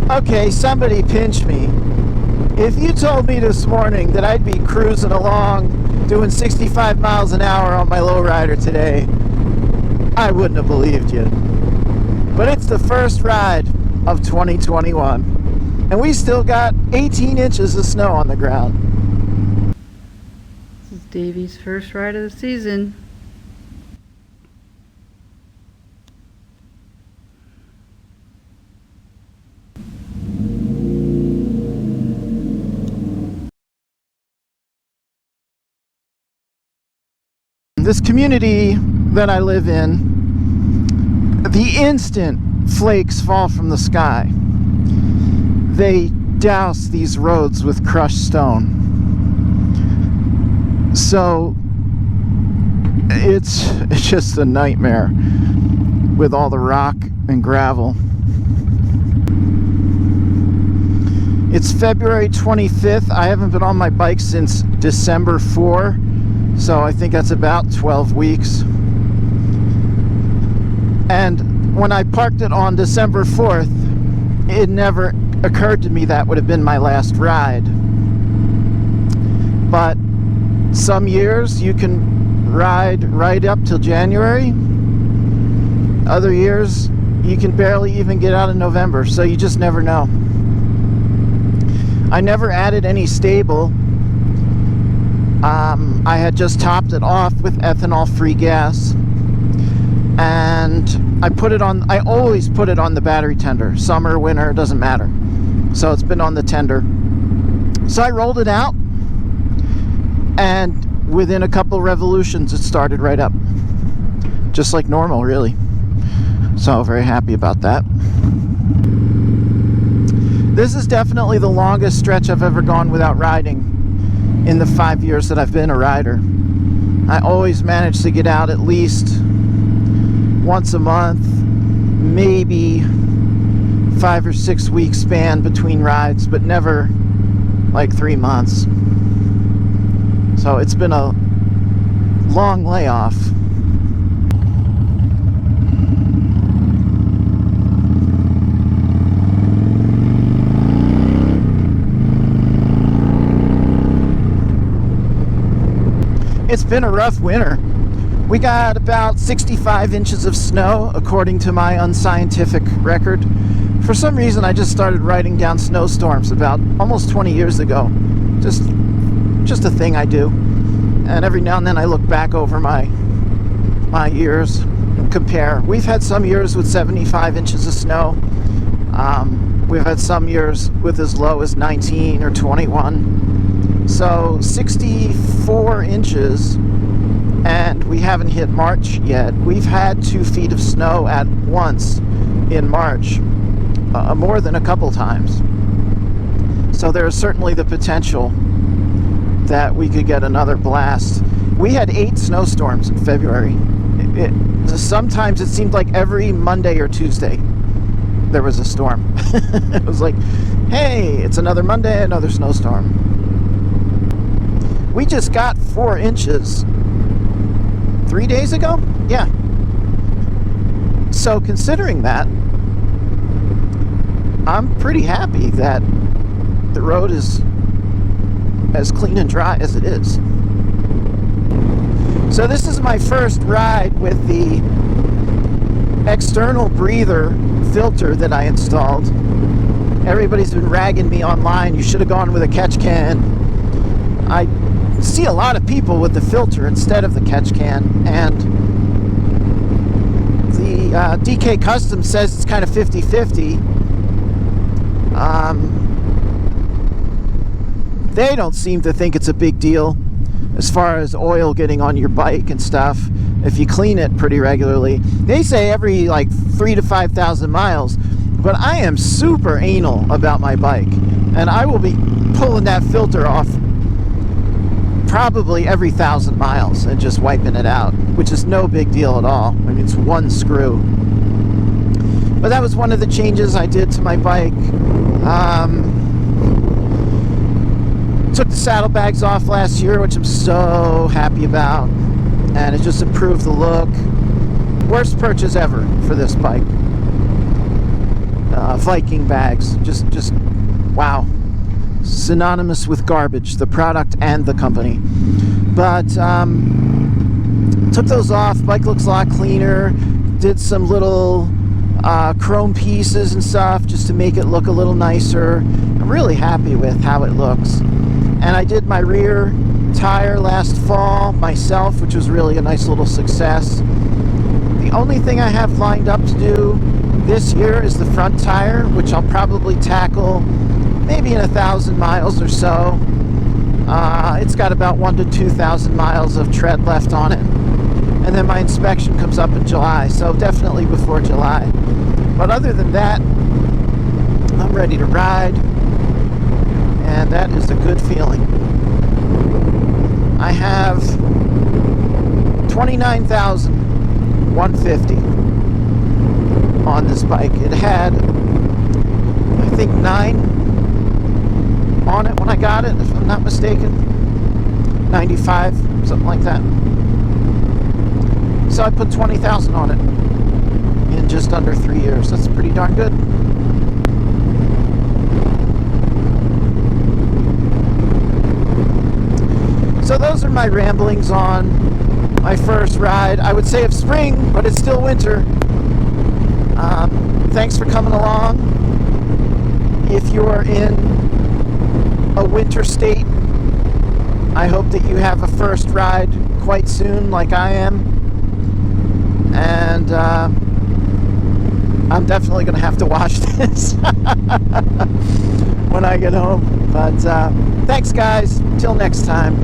Okay, somebody pinch me. If you told me this morning that I'd be cruising along doing 65 miles an hour on my lowrider today, I wouldn't have believed you. But it's the first ride of 2021, and we still got 18 inches of snow on the ground. This is Davey's first ride of the season. This community that I live in, the instant flakes fall from the sky, they douse these roads with crushed stone. So it's just a nightmare with all the rock and gravel. It's February 25th. I haven't been on my bike since December 4. So I think that's about 12 weeks. And when I parked it on December 4th, it never occurred to me that would have been my last ride. But some years you can ride right up till January. Other years you can barely even get out in November, so you just never know. I never added any stable. I had just topped it off with ethanol-free gas, and I always put it on the battery tender. Summer, winter, doesn't matter. So it's been on the tender. So I rolled it out, and within a couple revolutions it started right up. Just like normal, really. So very happy about that. This is definitely the longest stretch I've ever gone without riding in the 5 years that I've been a rider. I always manage to get out at least once a month, maybe 5 or 6 weeks span between rides, but never like 3 months. So it's been a long layoff. It's been a rough winter. We got about 65 inches of snow, according to my unscientific record. For some reason, I just started writing down snowstorms about almost 20 years ago. Just a thing I do. And every now and then I look back over my years and compare. We've had some years with 75 inches of snow. We've had some years with as low as 19 or 21. So 64 inches, and we haven't hit March yet. We've had 2 feet of snow at once in March, more than a couple times. So there is certainly the potential that we could get another blast. We had 8 snowstorms in February. Sometimes it seemed like every Monday or Tuesday there was a storm. It was like, hey, it's another Monday, another snowstorm. We just got 4 inches 3 days ago? Yeah. So considering that, I'm pretty happy that the road is as clean and dry as it is. So this is my first ride with the external breather filter that I installed. Everybody's been ragging me online. You should have gone with a catch can. I see a lot of people with the filter instead of the catch can, and the DK Custom says it's kind of 50-50. They don't seem to think it's a big deal as far as oil getting on your bike and stuff if you clean it pretty regularly. They say every like 3,000 to 5,000 miles, but I am super anal about my bike, and I will be pulling that filter off probably every 1,000 miles and just wiping it out, which is no big deal at all. I mean, it's one screw. But that was one of the changes I did to my bike. Took the saddlebags off last year, which I'm so happy about, and it just improved the look. Worst purchase ever for this bike. Viking bags. Just wow, synonymous with garbage, the product and the company. But took those off. Bike looks a lot cleaner. Did some little chrome pieces and stuff just to make it look a little nicer. I'm really happy with how it looks. And I did my rear tire last fall myself, which was really a nice little success. The only thing I have lined up to do this year is the front tire, which I'll probably tackle maybe in 1,000 miles or so. It's got about 1,000 to 2,000 miles of tread left on it. And then my inspection comes up in July, so definitely before July. But other than that, I'm ready to ride, and that is a good feeling. I have 29,150 on this bike. It had, I think, 9 on it when I got it, if I'm not mistaken. 95, something like that. So I put 20,000 on it in just under 3 years. That's pretty darn good. So those are my ramblings on my first ride. I would say of spring, but it's still winter. Thanks for coming along. If you are in a winter state, I hope that you have a first ride quite soon, like I am. And I'm definitely going to have to watch this when I get home. But thanks, guys. Till next time.